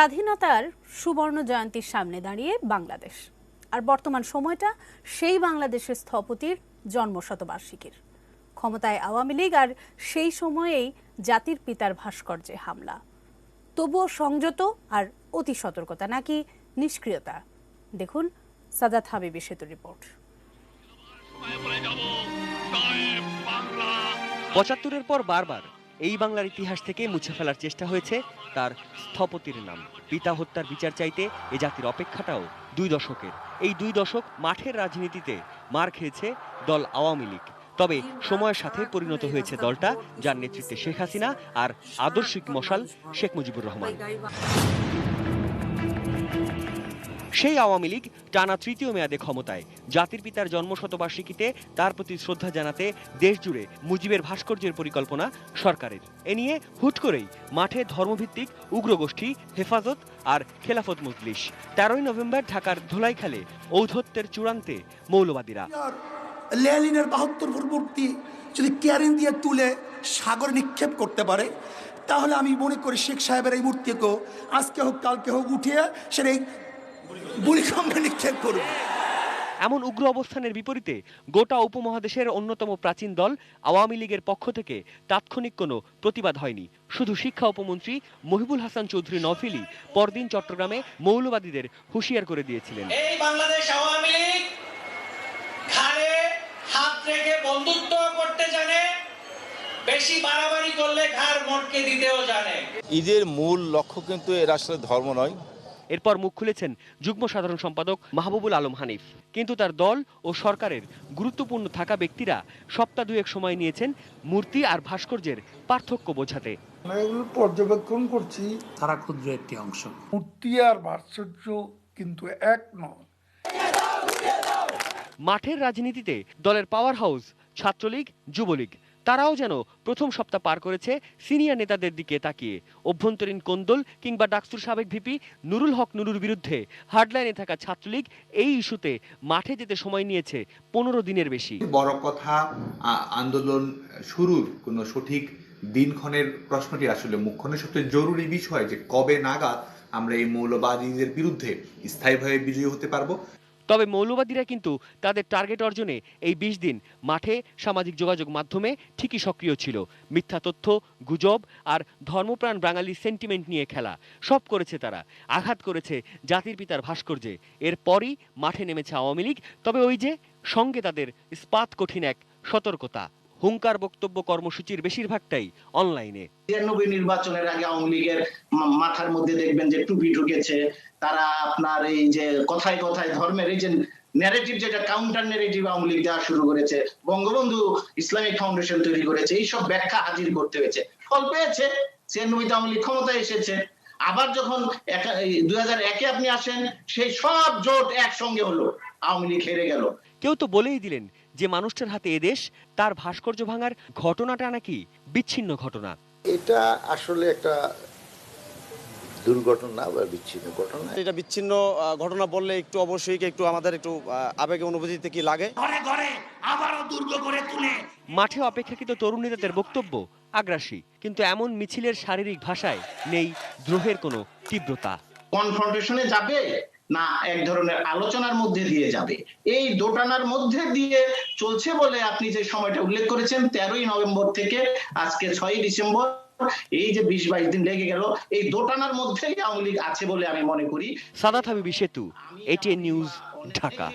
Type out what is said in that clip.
স্বাধীনতার সুবর্ণ জয়ন্তীর সামনে দাঁড়িয়ে বাংলাদেশ, আর বর্তমান সময়টা সেই বাংলাদেশের স্থপতির জন্মশতবার্ষিকীর। ক্ষমতায় আওয়ামী লীগ, আর সেই সময়েই জাতির পিতার ভাস্কর্যে হামলা। তবুও সংযত আর অতি সতর্কতা নাকি নিষ্ক্রিয়তা? দেখুন সাদাত হাবিবি সেতুর রিপোর্ট। ৭৫-এর পর বারবার এই বাংলার ইতিহাস থেকে মুছে ফেলার চেষ্টা হয়েছে তার স্থপতির নাম। পিতা হত্যার বিচার চাইতে এ জাতির অপেক্ষাটাও ২ দশকের। এই ২ দশক মাঠের রাজনীতিতে মার খেয়েছে দল আওয়ামী লীগ। তবে সময়ের সাথে পরিণত হয়েছে দলটা, যার নেতৃত্বে শেখ হাসিনা আর আদর্শিক মশাল শেখ মুজিবুর রহমান। সেই আওয়ামী লীগ টানা তৃতীয় মেয়াদে ক্ষমতায়। জাতির পিতার জন্মশতবার্ষিকীতে তার প্রতি শ্রদ্ধা জানাতে দেশ জুড়ে মুজিবের ভাস্কর্যের পরিকল্পনা সরকারের। এ নিয়ে হুট করেই মাঠে ধর্মভিত্তিক উগ্রগোষ্ঠী হেফাজত আর খেলাফত মজলিস। ১৩ই নভেম্বর ঢাকার ধুলাইখালে ঔদ্ধত্যের চূড়ান্তে মৌলবাদীরা। লেনিনের ৭২ ফুট মূর্তি যদি ক্যারিং দিয়ে তুলে সাগরে নিক্ষেপ করতে পারে, তাহলে আমি মনে করি শেখ সাহেবের এই মূর্তিকেও আজকে হোক কালকে হোক উঠিয়ে সেটা বুড়িগঙ্গায় নিক্ষেপ করবে। এমন উগ্র অবস্থানের বিপরীতে গোটা উপমহাদেশের অন্যতম প্রাচীন দল আওয়ামী লীগের পক্ষ থেকে তাৎক্ষণিক কোনো প্রতিবাদ হয়নি। শুধু শিক্ষা উপমন্ত্রী মহিবুল হাসান চৌধুরী নফিলি পরদিন চট্টগ্রামে মৌলবাদীদের হুঁশিয়ার করে দিয়েছিলেন, এই বাংলাদেশ আওয়ামী লীগ ঘাড়ে হাত রেখে বন্ধুত্ব করতে জানে, বেশি বাড়াবাড়ি করলে ঘাড় মটকে দিতেও জানে। ঈদের মূল লক্ষ্য কিন্তু এর আসলে ধর্ম নয়। এরপর মুখ খুলেছেন যুগ্ম সাধারণ সম্পাদক মাহবুবুল আলম হানিফ। কিন্তু তার দল ও সরকারের গুরুত্বপূর্ণ থাকা ব্যক্তিরা সপ্তাহ দুয়েক সময় নিয়েছেন মূর্তি আর ভাস্কর্যের পার্থক্য বোঝাতে। এগুলো পর্যবেক্ষণ করছি, তারা ক্ষুদ্র একটি অংশ। মূর্তি আর ভাস্কর্য কিন্তু এক নয়। মাঠের রাজনীতিতে দলের পাওয়ার হাউস ছাত্রলীগ, যুবলীগ, তারাও যেন প্রথম সপ্তাহ পার করেছে সিনিয়র নেতাদের দিকে তাকিয়ে। অভ্যন্তরীণ কোন্দল কিংবা ডাকসুর সাবেক ভিপি নুরুল হক নুরুর বিরুদ্ধে হার্ডলাইনে থাকা ছাত্রলীগ এই ইস্যুতে মাঠে যেতে সময় নিয়েছে ১৫ দিনের বেশি। বড় কথা, আন্দোলন শুরুর কোনো সঠিক দিনক্ষণের প্রশ্নটি আসলে মুখ্যনের সবচেয়ে জরুরি বিষয়, যে কবে নাগাদ আমরা এই মৌলবাদীদের বিরুদ্ধে স্থায়ীভাবে বিজয়ী হতে পারবো। তবে মৌলবাদীরা কিন্তু তাদের টার্গেট অর্জনে এই ২০ দিন মাঠে সামাজিক যোগাযোগ মাধ্যমে ঠিকই সক্রিয় ছিল। মিথ্যা তথ্য, গুজব আর ধর্মপ্রাণ বাঙালি সেন্টিমেন্ট নিয়ে খেলা সব করেছে তারা। আঘাত করেছে জাতির পিতার ভাস্কর্যে। এরপরই মাঠে নেমেছে আওয়ামী লীগ। তবে ওই যে সঙ্গে তাদের ইস্পাত কঠিন এক সতর্কতা। হুঙ্কার বক্তব্য কর্মসূচির বেশিরভাগটাই অনলাইনে। ৯৩ নির্বাচনের আগে আওয়ামী লীগের মাথার মধ্যে দেখবেন যে টুপি ঢুকেছে। তারা আপনার এই যে কথায় কথায় ধর্মের এই যে ন্যারেটিভ, যেটা কাউন্টার ন্যারেটিভ আওয়ামী লীগ দেওয়া শুরু করেছে, বঙ্গবন্ধু ইসলামিক ফাউন্ডেশন তৈরি করেছে, এইসব ব্যাখ্যা হাজির করতে হয়েছে। ফল পেয়েছে। ৯৬ আওয়ামী লীগ ক্ষমতায় এসেছে। আবার যখন ২০০১-এ আপনি আসেন, সেই সব জোট একসঙ্গে হলো, আওয়ামী লীগ হেরে গেল। কেউ তো বলেই দিলেন যে মানুষটার হাতে এদেশ, তার ভাস্কর্য ভাঙার ঘটনাটা নাকি বিচ্ছিন্ন ঘটনা। এটা আসলে একটা দুর্ঘটনা বা বিচ্ছিন্ন ঘটনা। এটা বিচ্ছিন্ন ঘটনা বললে একটু অবশ্যই একটু আমাদের একটু আবেগে অনুভূতিতে কি লাগে। ঘরে ঘরে আবারও দুর্গ করে তুলে মাঠে অপেক্ষাকৃত তরুণ নেতাদের বক্তব্য আগ্রাসী, কিন্তু এমন মিছিলের শারীরিক ভাষায় নেই দ্রোহের কোনো তীব্রতা। কনফ্রন্টেশনে যাবে না এক ধরনের আলোচনার মধ্যে দিয়ে যাবে, এই দোটানার মধ্যে দিয়ে চলছে বলে আপনি যে সময়টা উল্লেখ করেছেন ১৩ই নভেম্বর থেকে আজকে ৬ই ডিসেম্বর, এই যে ২০-২২ দিন লেগে গেল, এই দোটানার মধ্যেই আওয়ামী লীগ আছে বলে আমি মনে করি। সাদাত হাবিবি সেতু, এটিএন নিউজ, ঢাকা।